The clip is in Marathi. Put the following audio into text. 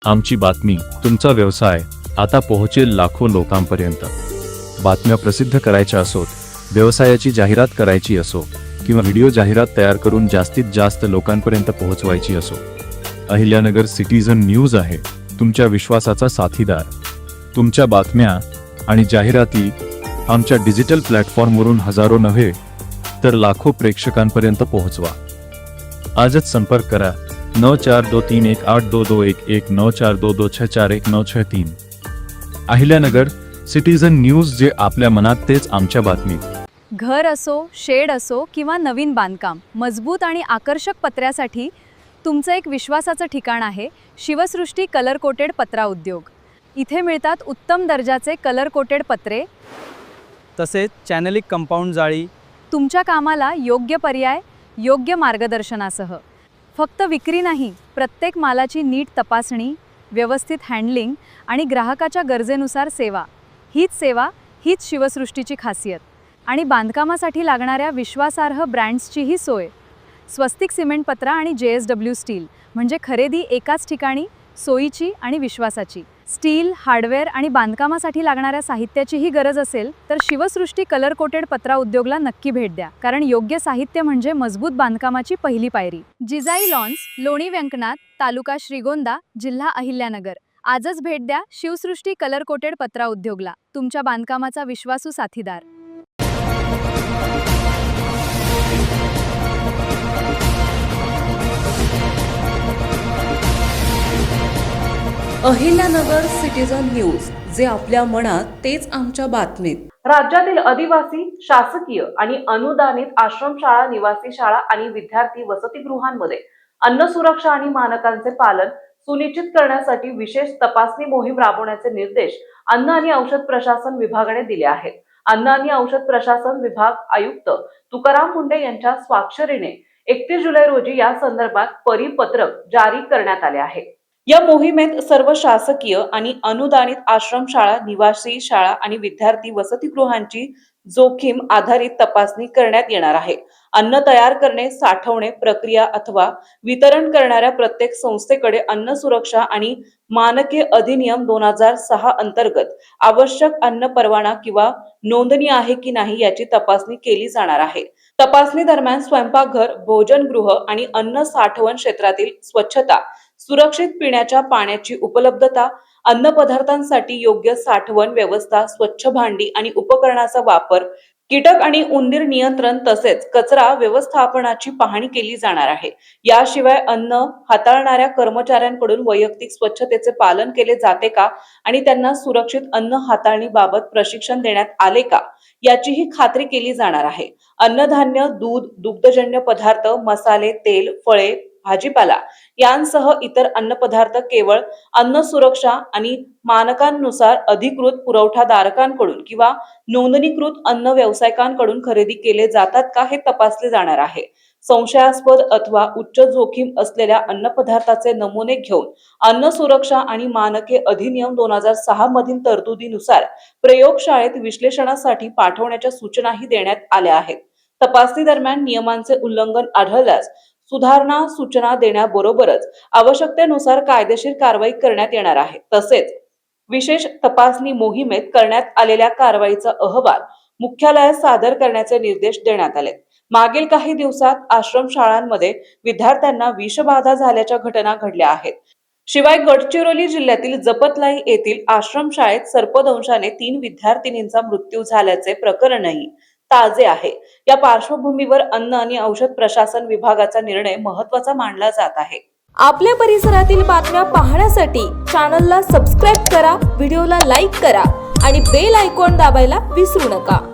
आमची बातमी, तुमचा व्यवसाय आता पोहोचेल लाखो लोकांपर्यंत। बातम्या प्रसिद्ध करायच्या असोत, व्यवसायाची जाहिरात करायची असो किंवा व्हिडिओ जाहिरात तयार करून जास्तीत जास्त लोकांपर्यंत पोहोचवायची असो, अहिल्यानगर सिटीझन न्यूज आहे तुमच्या विश्वासाचा साथीदार। तुमच्या बातम्या आणि जाहिराती आमच्या डिजिटल प्लॅटफॉर्मवरून हजारो नव्हे तर लाखो प्रेक्षकांपर्यंत पोहोचवा। आजच संपर्क करा 9423182211 9422641963। अहिल्यानगर सिटीझन न्यूज, जे आपल्या मनात तेच आमच्या बातमीत। घर असो, शेड असो किंवा नवीन बांधकाम, मजबूत आणि आकर्षक पत्र्यासाठी तुमचं एक विश्वासाचं ठिकाण आहे शिवसृष्टी कलर कोटेड पत्रा उद्योग। इथे मिळतात उत्तम दर्जाचे कलर कोटेड पत्रे, तसेच चॅनलिक कंपाऊंड जाळी। तुमच्या कामाला योग्य पर्याय, योग्य मार्गदर्शनासह। फक्त विक्री नाही, प्रत्येक मालाची नीट तपासणी, व्यवस्थित हँडलिंग आणि ग्राहकाच्या गरजेनुसार सेवा, हीच शिवसृष्टीची खासियत। आणि बांधकामासाठी लागणाऱ्या विश्वासार्ह ब्रँड्सचीही सोय। स्वस्तिक सिमेंट पत्रा आणि JSW स्टील म्हणजे खरेदी एकाच ठिकाणी, सोयीची आणि विश्वासाची। स्टील, हार्डवेअर आणि बांधकामासाठी लागणाऱ्या साहित्याचीही गरज असेल तर शिवसृष्टी कलर कोटेड पत्रा उद्योगला नक्की भेट द्या, कारण योग्य साहित्य म्हणजे मजबूत बांधकामाची पहिली पायरी। जिजाई लॉन्स, लोणी व्यंकनाथ, तालुका श्रीगोंदा, जिल्हा अहिल्यानगर। आजच भेट द्या शिवसृष्टी कलर कोटेड पत्रा उद्योगला, तुमच्या बांधकामाचा विश्वासू साथीदार। अहिल्यानगर सिटीझन न्यूज, जे आपल्या मनात तेच आमच्या बातमीत। राज्यातील आदिवासी, शासकीय आणि अनुदानित आश्रमशाळा, निवासी शाळा आणि विद्यार्थी वसतिगृहांमध्ये अन्न सुरक्षा आणि मानकांचे पालन सुनिश्चित करण्यासाठी विशेष तपासणी मोहीम राबवण्याचे निर्देश अन्न आणि औषध प्रशासन विभागाने दिले आहेत। अन्न आणि औषध प्रशासन विभाग आयुक्त तुकाराम मुंडे यांच्या स्वाक्षरीने 31 जुलै रोजी या संदर्भात परिपत्रक जारी करण्यात आले आहे। या मोहिमेत सर्व शासकीय आणि अनुदानित आश्रमशाळा, निवासी शाळा आणि विद्यार्थी वसतिगृहांची जोखीम आधारित तपासणी करण्यात येणार आहे। अन्न तयार करणे, साठवणे, प्रक्रिया अथवा वितरण करणाऱ्या प्रत्येक संस्थेकडे अन्न सुरक्षा आणि मानके अधिनियम 2006 अंतर्गत आवश्यक अन्न परवाना किंवा नोंदणी आहे की नाही याची तपासणी केली जाणार आहे। तपासणी दरम्यान स्वयंपाकघर, भोजनगृह आणि अन्न साठवण क्षेत्रातील स्वच्छता, सुरक्षित पिण्याच्या पाण्याची उपलब्धता, अन्न पदार्थांसाठी योग्य साठवण व्यवस्था, स्वच्छ भांडी आणि उपकरणाचा वापर, कीटक आणि उंदीर नियंत्रण तसेच कचरा व्यवस्थापनाची पाहणी केली जाणार आहे। याशिवाय अन्न हाताळणाऱ्या कर्मचाऱ्यांकडून वैयक्तिक स्वच्छतेचे पालन केले जाते का आणि त्यांना सुरक्षित अन्न हाताळणीबाबत प्रशिक्षण देण्यात आले का याचीही खात्री केली जाणार आहे। अन्नधान्य, दूध, दुग्धजन्य पदार्थ, मसाले, तेल, फळे, भाजीपाला यांसह इतर अन्नपदार्थ केवळ अन्न सुरक्षा आणि मानकांनुसार अधिकृत पुरवठादारांकडून किंवा नोंदणीकृत अन्न व्यावसायिकांकडून खरेदी केले जातात का हे तपासले जाणार आहे। संशयास्पद अथवा उच्च जोखीम असलेल्या अन्नपदार्थाचे नमुने घेऊन अन्न सुरक्षा आणि मानके अधिनियम 2006 मधील तरतुदीनुसार प्रयोगशाळेत विश्लेषणासाठी पाठवण्याच्या सूचनाही देण्यात आल्या आहेत। तपासणी दरम्यान नियमांचे उल्लंघन आढळल्यास सुधारणा सूचना देण्याबरोबरच आवश्यकतेनुसार कायदेशीर कारवाई करण्यात येणार आहे। तसेच विशेष तपासणी मोहिमेत करण्यात आलेल्या कारवाईचा अहवाल मुख्यालयात सादर करण्याचे निर्देश देण्यात आले। मागील काही दिवसात आश्रमशाळांमध्ये विद्यार्थ्यांना विषबाधा झाल्याच्या घटना घडल्या आहेत। शिवाय गडचिरोली जिल्ह्यातील जपतलाई येथील आश्रमशाळेत सर्पदंशाने 3 विद्यार्थिनींचा मृत्यू झाल्याचे प्रकरणही ताजे आहे। या पार्श्वभूमीवर अन्न आणि औषध प्रशासन विभागाचा निर्णय महत्त्वाचा मानला जात आहे। आपल्या परिसरातील बातम्या पाहण्यासाठी चॅनलला सबस्क्राईब करा, व्हिडिओला लाईक करा आणि बेल आयकॉन दाबायला विसरू नका।